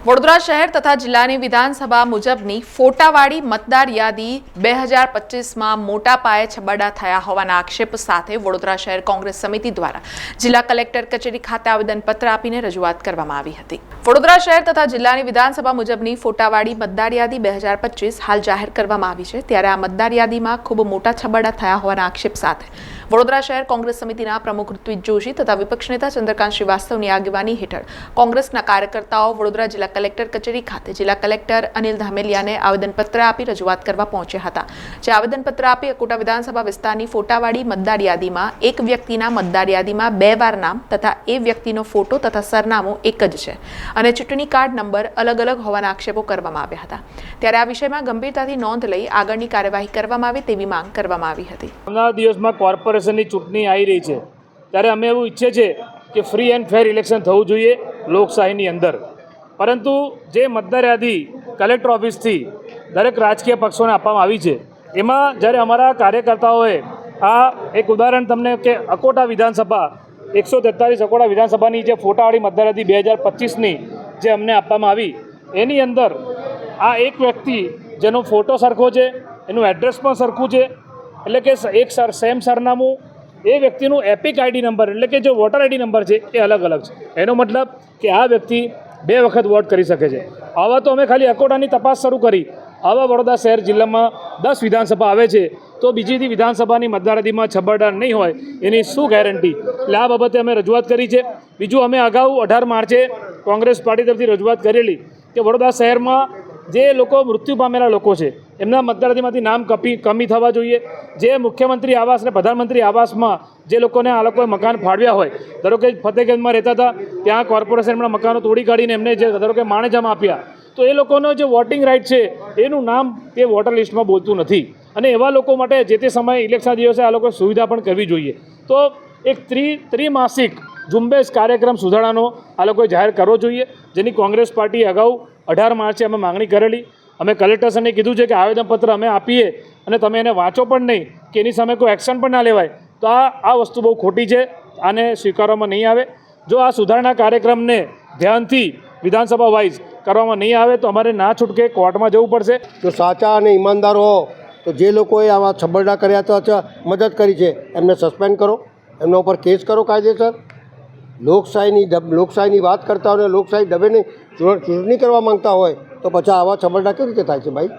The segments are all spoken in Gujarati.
વડોદરા શહેર તથા જિલ્લાની વિધાનસભા મુજબની ફોટાવાળી મતદાર યાદી 2025માં મોટા પાયે છબરડા થયા હોવાના આક્ષેપ સાથે વડોદરા શહેર કોંગ્રેસ સમિતિ દ્વારા જિલ્લા કલેક્ટર કચેરી ખાતે આવેદનપત્ર આપીને રજૂઆત કરવામાં આવી હતી। વડોદરા શહેર તથા જિલ્લાની વિધાનસભા મુજબની ફોટાવાળી મતદાર યાદી 2025 હાલ જાહેર કરવામાં આવી છે, ત્યારે આ મતદાર યાદીમાં ખૂબ મોટા છબરડા થયા હોવાના આક્ષેપ સાથે વડોદરા શહેર કોંગ્રેસ સમિતિના પ્રમુખ ઋત્વિજ જોશી તથા વિપક્ષ નેતા ચંદ્રકાંત શ્રીવાસ્તવની આગેવાની હેઠળ કોંગ્રેસના કાર્યકર્તાઓ વડોદરા જિલ્લા કલેક્ટર કચેરી ખાતે જિલ્લા કલેક્ટર અનિલ ધામેલિયાને આવેદનપત્ર આપી રજૂઆત કરવા પહોંચ્યા હતા। જે આવેદનપત્ર આપી અકોટા વિધાનસભા વિસ્તારની ફોટાવાળી મતદાર યાદીમાં એક વ્યક્તિના મતદાર યાદીમાં 2 વાર નામ તથા એ વ્યક્તિનો ફોટો તથા સરનામું એક જ છે અને ચૂંટણી કાર્ડ નંબર અલગ અલગ હોવાના આક્ષેપો કરવામાં આવ્યા હતા। ત્યારે આ વિષયમાં ગંભીરતાથી નોંધ લઈ આગળની કાર્યવાહી કરવામાં આવે તેવી માંગ કરવામાં આવી હતી। આવનારા દિવસમાં કોર્પોરેશનની ચૂંટણી આવી રહી છે, ત્યારે અમે એવું ઈચ્છીએ છીએ કે ફ્રી એન્ડ ફેર ઇલેક્શન થવું જોઈએ લોકશાહીની અંદર, પરંતુ જે મતદાર યાદી કલેક્ટર ઓફિસથી દરેક રાજકીય પક્ષોને આપવામાં આવી છે, એમાં જ્યારે અમારા કાર્યકર્તાઓએ આ એક ઉદાહરણ તમને કે અકોટા વિધાનસભા 143 અકોટા વિધાનસભાની જે ફોટાવાળી મતદાર યાદી 2025ની જે અમને આપવામાં આવી, એની અંદર આ એક વ્યક્તિ જેનો ફોટો સરખો છે, એનું એડ્રેસ પણ સરખું છે, એટલે કે એક સેમ સરનામું, એ વ્યક્તિનું એપિક આઈડી નંબર એટલે કે જે વોટર આઈડી નંબર છે એ અલગ અલગ છે। એનો મતલબ કે આ વ્યક્તિ 2 વખત વોટ કરી શકે છે। આવા તો અમે ખાલી અકોટાની તપાસ શરૂ કરી, આવા વડોદરા શહેર જિલ્લામાં 10 વિધાનસભા આવે છે, તો બીજી વિધાનસભાની મતદાર યાદીમાં છબરડા નહીં હોય એની શું ગેરંટી? એટલે આ બાબતે અમે રજૂઆત કરી છે। બીજું, અમે અગાઉ 18 માર્ચે કોંગ્રેસ પાર્ટી તરફથી રજૂઆત કરેલી કે વડોદરા શહેરમાં જે લોકો મૃત્યુ પામેલા લોકો છે એમના મતદાર યાદીમાંથી નામ કમી થવા જોઈએ। જે મુખ્યમંત્રી આવાસ અને પ્રધાનમંત્રી આવાસમાં જે લોકોને આ લોકોએ મકાન ફાળવ્યા હોય, ધારો કે ફતેહગંજમાં રહેતા હતા, ત્યાં કોર્પોરેશનના મકાનો તોડી કાઢીને એમને જે ધારો કે માણેજામાં આપ્યા, તો એ લોકોનો જે વોટિંગ રાઇટ છે એનું નામ એ વોટર લિસ્ટમાં બોલતું નથી, અને એવા લોકો માટે જે તે સમયે ઇલેક્શન દિવસે આ લોકોએ સુવિધા પણ કરવી જોઈએ। તો એક ત્રિમાસિક ઝુંબેશ કાર્યક્રમ સુધારણાનો આ લોકોએ જાહેર કરવો જોઈએ, જેની કોંગ્રેસ પાર્ટી અગાઉ 18 માર્ચે અમે માંગણી કરેલી। અમે કલેક્ટરશ્રીને કીધું છે કે આવેદનપત્ર અમે આપીએ અને તમે એને વાંચો પણ નહીં કે એની સામે કોઈ એક્શન પણ ના લેવાય, તો આ વસ્તુ બહુ ખોટી છે, આને સ્વીકારવામાં નહીં આવે। જો આ સુધારણા કાર્યક્રમને ધ્યાનથી વિધાનસભા વાઇઝ કરવામાં નહીં આવે તો અમારે ના છૂટકે કોર્ટમાં જવું પડશે। જો સાચા અને ઈમાનદાર હો તો જે લોકોએ આવા છબરડા કર્યા તો મદદ કરી છે એમને સસ્પેન્ડ કરો, એમના ઉપર કેસ કરો કાયદેસર। લોકશાહીની વાત કરતા હોય, લોકશાહી દબેની ચૂંટણી કરવા માંગતા હોય તો પછી આવા છબરડા કેવી રીતે થાય છે ભાઈ?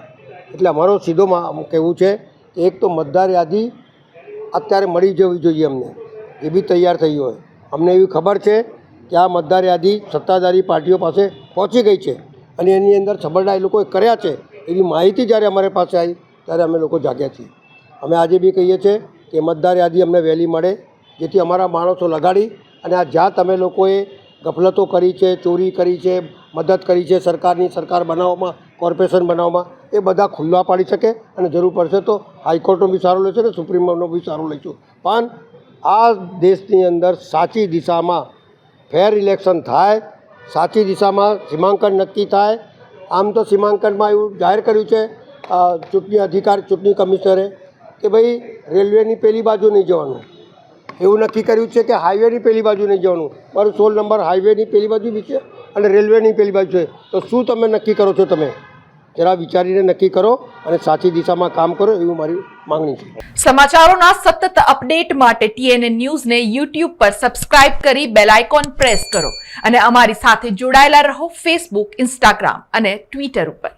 એટલે અમારો સીધો કહેવું છે કે એક તો મતદાર યાદી અત્યારે મળી જવી જોઈએ અમને, એ બી તૈયાર થઈ હોય। અમને એવી ખબર છે કે આ મતદાર યાદી સત્તાધારી પાર્ટીઓ પાસે પહોંચી ગઈ છે અને એની અંદર છબરડા એ લોકોએ કર્યા છે, એવી માહિતી જ્યારે અમારી પાસે આવી ત્યારે અમે લોકો જાગ્યા છીએ। અમે આજે બી કહીએ છીએ કે મતદાર યાદી અમને વહેલી મળે, જેથી અમારા માણસો લગાડી અને આ જ્યાં તમે લોકોએ ગફલતો કરી છે, ચોરી કરી છે, મદદ કરી છે સરકાર બનાવવામાં, કોર્પોરેશન બનાવવામાં, એ બધા ખુલ્લા પાડી શકે અને જરૂર પડશે તો હાઈકોર્ટનો બી સારો લેશે ને સુપ્રીમ કોર્ટનો બી સારો લઈશું। પણ આ દેશની અંદર સાચી દિશામાં ફેર ઇલેક્શન થાય, સાચી દિશામાં સીમાંકન નક્કી થાય। આમ તો સીમાંકનમાં એવું જાહેર કર્યું છે ચૂંટણી કમિશનરે કે ભાઈ રેલવેની પેલી બાજુ નહીં જવાનું, એવું નક્કી કર્યું છે કે હાઈવેની પેલી બાજુ નહીં જવાનું। મારું 16 નંબર હાઈવેની પેલી બાજુ બી છે અને રેલવેની પેલી બાજુ છે, તો શું તમે નક્કી કરો છો? તમે જરા વિચારીને નક્કી કરો અને સાચી દિશામાં કામ કરો, એવું મારી માંગણી છે। સમાચારોના સતત અપડેટ માટે TNN ન્યૂઝને YouTube પર સબસ્ક્રાઇબ કરી બેલ આઇકોન પ્રેસ કરો અને અમારી સાથે જોડાયેલા રહો Facebook, Instagram અને Twitter ઉપર।